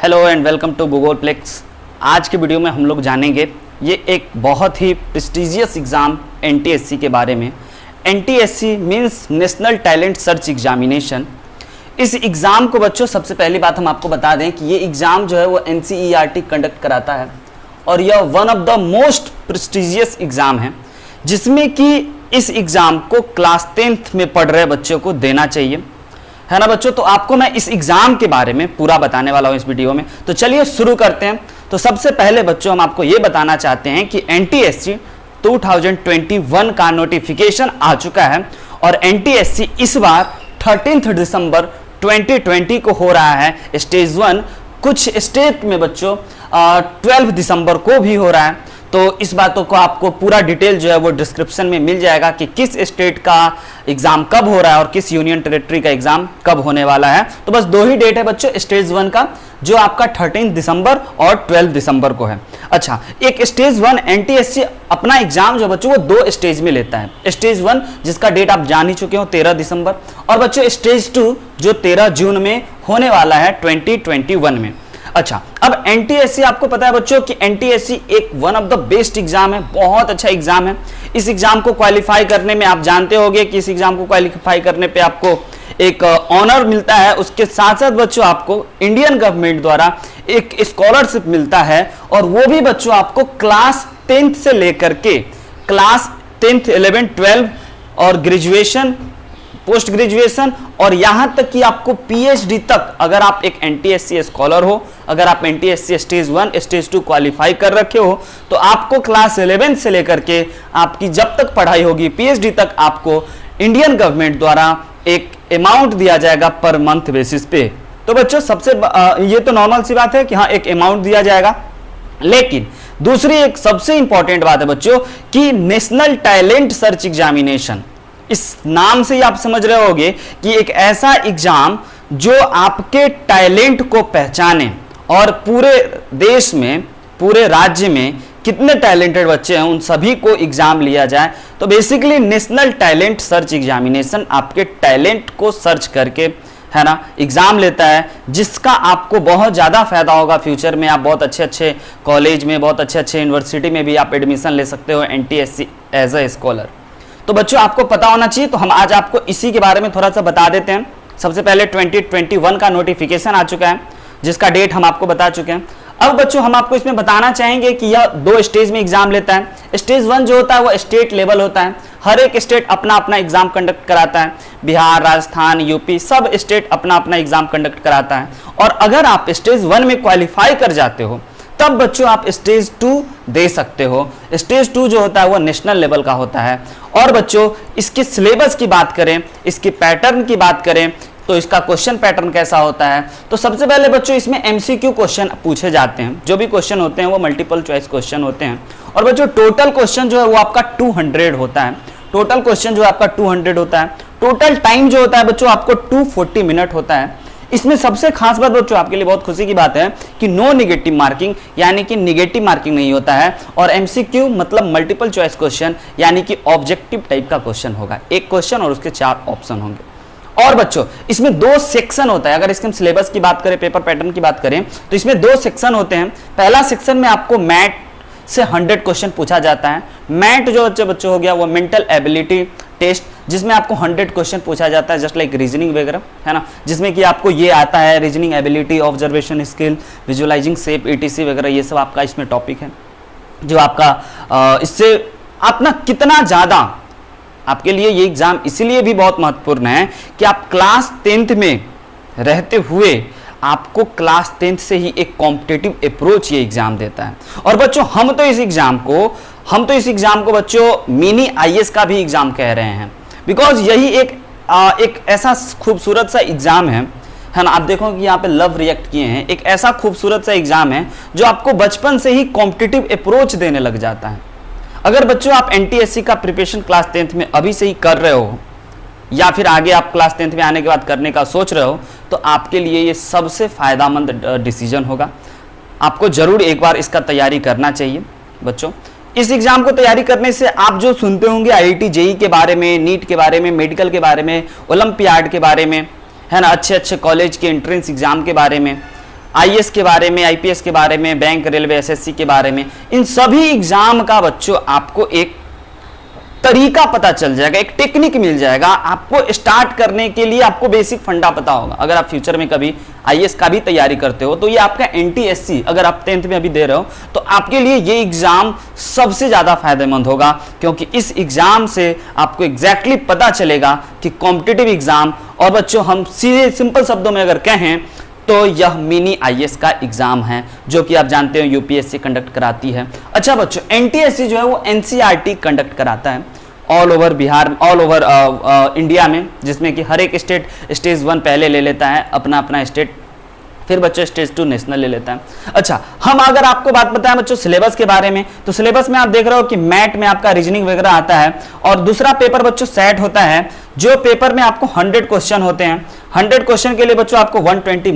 Hello and welcome to Googleplex. आज के video में हम लोग जानेंगे ये एक बहुत ही प्रेस्टिजियस एग्ज़ाम एनटीएससी के बारे में। NTSC means national talent search examination. इस एग्ज़ाम को बच्चों सबसे पहली बात हम आपको बता दें कि ये एग्ज़ाम जो है वो एनसीईआरटी कंडक्ट कराता है और यह one of the most prestigious exam है जिसमें कि इस एग्ज़ाम को क्लास 10th में पढ़ रहे बच्चों को देना चाहिए, है ना बच्चों। तो आपको मैं इस एग्जाम के बारे में पूरा बताने वाला हूं इस वीडियो में। तो चलिए शुरू करते हैं। तो सबसे पहले बच्चों हम आपको यह बताना चाहते हैं कि एनटीएससी 2021 का नोटिफिकेशन आ चुका है और एनटीएससी इस बार 13 दिसंबर 2020 को हो रहा है स्टेज 1। कुछ स्टेट में बच्चों 12 दिसंबर को भी हो रहा है। तो इस बातों को आपको पूरा डिटेल जो है वो डिस्क्रिप्शन में मिल जाएगा कि किस स्टेट का एग्जाम कब हो रहा है और किस यूनियन टेरिटरी का एग्जाम कब होने वाला है। तो बस दो ही डेट है बच्चों स्टेज 1 का, जो आपका 13 दिसंबर और 12 दिसंबर को है। अच्छा, एक स्टेज 1 एनटीएससी अपना एग्जाम जो बच्चों वो 2 स्टेज में लेता है। स्टेज 1 जिसका डेट आप जान ही चुके हो 13 दिसंबर, और बच्चों स्टेज 2 जो 13 जून में होने वाला है 2021 में। अच्छा, अब एनटीएससी आपको पता है बच्चों कि एनटीएससी एक one of the best exam है, बहुत अच्छा एग्जाम है। इस एग्जाम को क्वालिफाई करने में आप जानते होंगे कि इस एग्जाम को क्वालिफाई करने पे आपको एक ऑनर मिलता है। उसके साथ साथ बच्चों आपको इंडियन गवर्नमेंट द्वारा एक स्कॉलरशिप मिलता है और वो भी बच्चों आपको क्लास 10th से लेकर के क्लास 10th 11 12 और ग्रेजुएशन, पोस्ट ग्रेजुएशन और यहां तक कि आपको पीएचडी तक, अगर आप एक एनटीएससी स्कॉलर हो, अगर आप एनटीएससी स्टेज 1 स्टेज 2 क्वालिफाई कर रखे हो, तो आपको क्लास 11 से लेकर के आपकी जब तक पढ़ाई होगी पीएचडी तक आपको इंडियन गवर्नमेंट द्वारा एक अमाउंट दिया जाएगा पर मंथ बेसिस पे। तो बच्चों सबसे ये तो नॉर्मल सी बात है कि हाँ एक अमाउंट दिया जाएगा, लेकिन दूसरी एक सबसे इंपॉर्टेंट बात है बच्चों कि नेशनल टैलेंट सर्च एग्जामिनेशन, इस नाम से ही आप समझ रहे होंगे कि एक ऐसा एग्जाम जो आपके टैलेंट को पहचाने और पूरे देश में, पूरे राज्य में कितने टैलेंटेड बच्चे हैं उन सभी को एग्जाम लिया जाए। तो basically national talent search examination आपके टैलेंट को सर्च करके, है ना, एग्जाम लेता है, जिसका आपको बहुत ज़्यादा फायदा होगा फ्यूचर में। आप बहुत अच्छे अच्छे कॉलेज में, बहुत अच्छे अच्छे यूनिवर्सिटी में भी आप एडमिशन ले सकते हो एनटीएससी एज ए स्कॉलर। तो बच्चों आपको पता होना चाहिए, तो हम आज आपको इसी के बारे में थोड़ा सा बता देते हैं। सबसे पहले 2021 का नोटिफिकेशन आ चुका है जिसका डेट हम आपको बता चुके हैं। अब बच्चों हम आपको इसमें बताना चाहेंगे कि यह 2 स्टेज में एग्जाम लेता है। स्टेज 1 जो होता है वो स्टेट लेवल होता है, हर एक स्टेट अपना अपना एग्जाम कंडक्ट कराता है। बिहार, राजस्थान, यूपी सब स्टेट अपना अपना एग्जाम कंडक्ट कराता है। और अगर आप स्टेज 1 में क्वालिफाई कर जाते हो तब बच्चों आप स्टेज 2 दे सकते हो। स्टेज 2 जो होता है वो नेशनल लेवल का होता है। और बच्चों इसके सिलेबस की बात करें, इसके पैटर्न की बात करें, तो इसका क्वेश्चन पैटर्न कैसा होता है। तो सबसे पहले बच्चों इसमें एमसीक्यू क्वेश्चन पूछे जाते हैं। जो भी क्वेश्चन होते हैं वो मल्टीपल चॉइस क्वेश्चन होते हैं। और बच्चों टोटल क्वेश्चन जो है वो आपका 200 होता है। टोटल क्वेश्चन जो है आपका 200 होता है। टोटल टाइम जो होता है बच्चों आपको 240 मिनट होता है। इसमें सबसे खास बात बच्चों आपके लिए बहुत खुशी की बात है कि नो नेगेटिव मार्किंग, यानी कि नेगेटिव मार्किंग नहीं होता है। और एमसीक्यू मतलब मल्टीपल चॉइस क्वेश्चन, यानी कि ऑब्जेक्टिव टाइप का क्वेश्चन होगा। एक क्वेश्चन और उसके 4 ऑप्शन होंगे। और बच्चों इसमें 2 सेक्शन होता है। अगर इसके हम सिलेबस की बात करें, पेपर पैटर्न की बात करें, तो इसमें 2 सेक्शन होते हैं। पहला सेक्शन में आपको मैथ से 100 क्वेश्चन पूछा जाता है। मैथ जो बच्चों हो गया वो मेंटल एबिलिटी टेस्ट, जिसमें आपको 100 क्वेश्चन पूछा जाता है, जस्ट लाइक रीजनिंग वगैरह, है ना, जिसमें कि आपको ये आता है reasoning ability, observation skill, visualising shape, etc वगैरह, ये सब आपका इसमें टॉपिक है जो आपका इससे अपना कितना ज़्यादा आपके लिए ये एग्जाम इसलिए भी बहुत महत्वपूर्ण है कि आप क्लास 10th में रहते हुए आपको क्लास 10th से ही एक कॉम्पिटिटिव अप्रोच ये एग्जाम देता है। और बच्चों हम तो इस एग्जाम को बच्चों मिनी आईएएस का भी एग्जाम कह रहे हैं, बिकॉज यही एक ऐसा खूबसूरत सा एग्जाम है ना। आप देखो कि यहाँ पे लव रिएक्ट किए हैं। एक ऐसा खूबसूरत सा एग्जाम है जो आपको बचपन से ही कॉम्पिटिटिव अप्रोच देने लग जाता है। अगर बच्चों आप एनटीएससी का प्रिपरेशन क्लास 10th में अभी से ही कर रहे हो या फिर आगे आप क्लास 10th में आने के बाद करने का सोच रहे हो, तो आपके लिए ये सबसे फायदेमंद डिसीजन होगा। आपको जरूर एक बार इसका तैयारी करना चाहिए बच्चों। इस एग्जाम को तैयारी करने से आप जो सुनते होंगे आईआईटी जेईई के बारे में, नीट के बारे में, मेडिकल के बारे में, ओलंपियाड के बारे में, है ना, अच्छे अच्छे कॉलेज के एंट्रेंस एग्जाम के बारे में, आईएएस के बारे में, आईपीएस के बारे में, बैंक, रेलवे, एसएससी के बारे में, इन सभी एग्जाम का बच्चों आपको एक तरीका पता चल जाएगा, एक टेक्निक मिल जाएगा। आपको स्टार्ट करने के लिए आपको बेसिक फंडा पता होगा। अगर आप फ्यूचर में कभी आईएएस का भी तैयारी करते हो तो ये आपका एनटीएससी अगर आप 10th में अभी दे रहे हो तो आपके लिए ये एग्जाम सबसे ज्यादा फायदेमंद होगा, क्योंकि इस एग्जाम से आपको एग्जैक्टली पता चलेगा कि कॉम्पिटिटिव एग्जाम, और बच्चों हम सीधे सिंपल शब्दों में अगर कहें तो यह मिनी आईएएस का एग्जाम है, जो कि आप जानते हो यूपीएससी कंडक्ट कराती है। अच्छा बच्चों, एनटीएससी जो है वो एनसीईआरटी कंडक्ट कराता है all over Bihar, all over India में, जिसमें कि हर एक स्टेट स्टेज 1 पहले ले लेता है अपना अपना स्टेट, फिर बच्चों स्टेज 2 नेशनल ले लेता है। अच्छा, हम अगर आपको बात बताएं बच्चों सिलेबस के बारे में, तो सिलेबस में आप देख रहे हो कि मैथ में आपका रीजनिंग वगैरह आता है, और दूसरा पेपर बच्चों सेट होता है, जो पेपर में आपको 100 क्वेश्चन होते हैं। 100 क्वेश्चन के लिए बच्चों आपको 120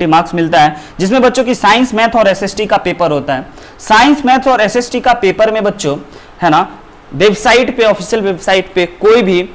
मार्क्स मिलता है, जिसमें बच्चों की साइंस, मैथ और एसएसटी का पेपर होता है। साइंस, मैथ और एसएसटी का पेपर में बच्चों है ना, वेबसाइट पे, ऑफिशियल वेबसाइट पे कोई भी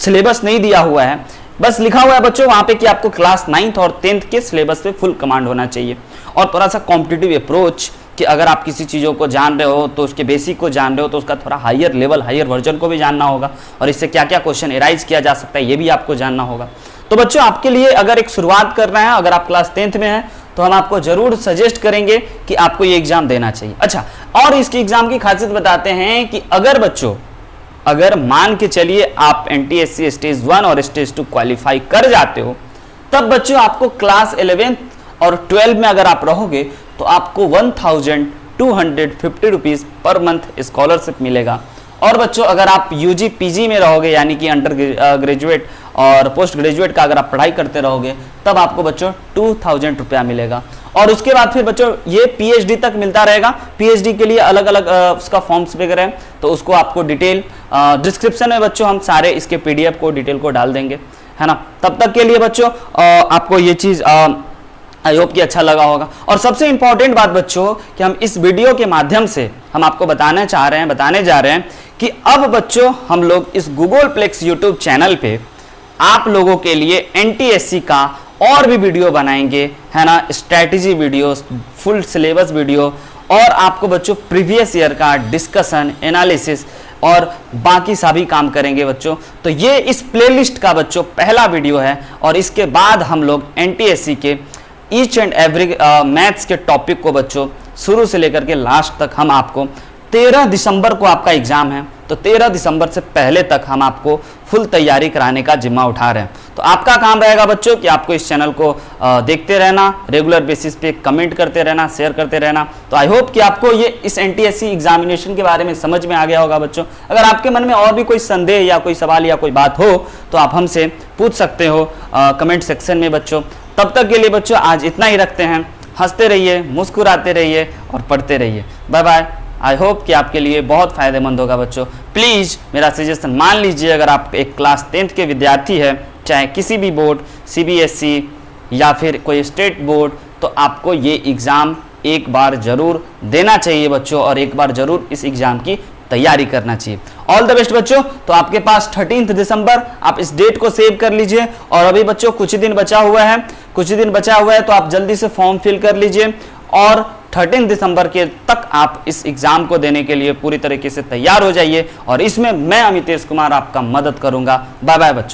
सिलेबस नहीं दिया हुआ है, बस लिखा हुआ है बच्चों वहां पे कि आपको क्लास 9th और 10th के सिलेबस पे फुल कमांड होना चाहिए, और थोड़ा सा कॉम्पिटिटिव अप्रोच कि अगर आप किसी चीज़ों को जान रहे हो तो उसके बेसिक को जान रहे हो तो उसका थोड़ा हायर लेवल, हायर वर्जन को भी जानना होगा, और इससे क्या क्या क्वेश्चन एराइज किया जा सकता है ये भी आपको जानना होगा। तो बच्चों आपके लिए अगर एक शुरुआत करना है, अगर आप क्लास 10th में हैं तो हम आपको जरूर सजेस्ट करेंगे कि आपको ये एग्जाम देना चाहिए। अच्छा, और इसकी एग्जाम की खासियत बताते हैं कि अगर बच्चों, अगर मान के चलिए आप एनटीएससी स्टेज 1 और स्टेज 2 क्वालिफाई कर जाते हो, तब बच्चों आपको क्लास 11 और 12 में अगर आप रहोगे तो आपको 1250 रुपीज पर मंथ स्कॉलरशिप मिलेगा। और बच्चों अगर आप यूजी पीजी में रहोगे, यानी कि अंडर ग्रेजुएट और पोस्ट ग्रेजुएट का अगर आप पढ़ाई करते रहोगे, तब आपको बच्चों 2000 रुपया मिलेगा। और उसके बाद फिर बच्चों ये पीएचडी तक मिलता रहेगा। पीएचडी के लिए अलग अलग उसका फॉर्म्स वगैरह है, तो उसको आपको डिटेल डिस्क्रिप्शन में बच्चों हम सारे इसके पीडीएफ को, डिटेल को डाल देंगे, है ना। तब तक के लिए बच्चों आपको ये चीज़ आई होप कि अच्छा लगा होगा। और सबसे इंपॉर्टेंट बात बच्चों कि हम इस वीडियो के माध्यम से हम आपको बताने जा रहे हैं कि अब बच्चों हम लोग इस गूगल प्लेक्स यूट्यूब चैनल पे आप लोगों के लिए एनटीएससी का और भी वीडियो बनाएंगे, है ना, strategy videos, full syllabus video, और आपको बच्चों प्रीवियस ईयर का डिस्कशन, एनालिसिस और बाकी सभी काम करेंगे बच्चों। तो ये इस प्लेलिस्ट का बच्चों पहला वीडियो है, और इसके बाद हम लोग एनटीएससी के ईच एंड एवरी मैथ्स के टॉपिक को बच्चों शुरू से लेकर के लास्ट तक हम आपको 13 दिसंबर को आपका एग्जाम है, तो 13 दिसंबर से पहले तक हम आपको फुल तैयारी कराने का जिम्मा उठा रहे हैं। तो आपका काम रहेगा बच्चों कि आपको इस चैनल को देखते रहना, रेगुलर बेसिस पे कमेंट करते रहना, शेयर करते रहना। तो आई होप कि आपको ये इस एनटीएससी एग्जामिनेशन के बारे में समझ में आ गया होगा बच्चों। अगर आपके मन में और भी कोई संदेह या कोई सवाल या कोई बात हो तो आप हमसे पूछ सकते हो कमेंट सेक्शन में बच्चों। तब तक के लिए बच्चों आज इतना ही रखते हैं। हंसते रहिए, मुस्कुराते रहिए और पढ़ते रहिए। Bye bye. आई होप कि आपके लिए बहुत फायदेमंद होगा बच्चों। प्लीज़ मेरा सजेशन मान लीजिए, अगर आप एक क्लास 10th के विद्यार्थी है, चाहे किसी भी बोर्ड, सीबीएसई या फिर कोई स्टेट बोर्ड, तो आपको ये एग्ज़ाम एक बार जरूर देना चाहिए बच्चों, और एक बार जरूर इस एग्ज़ाम की तैयारी करना चाहिए। ऑल द बेस्ट बच्चों। तो आपके पास 13 दिसंबर, आप इस डेट को सेव कर लीजिए। और अभी बच्चों कुछ ही दिन बचा हुआ है, तो आप जल्दी से फॉर्म फिल कर लीजिए, और 13 दिसंबर के तक आप इस एग्जाम को देने के लिए पूरी तरीके से तैयार हो जाइए। और इसमें मैं अमितेश कुमार आपका मदद करूंगा। बाय बाय बच्चों।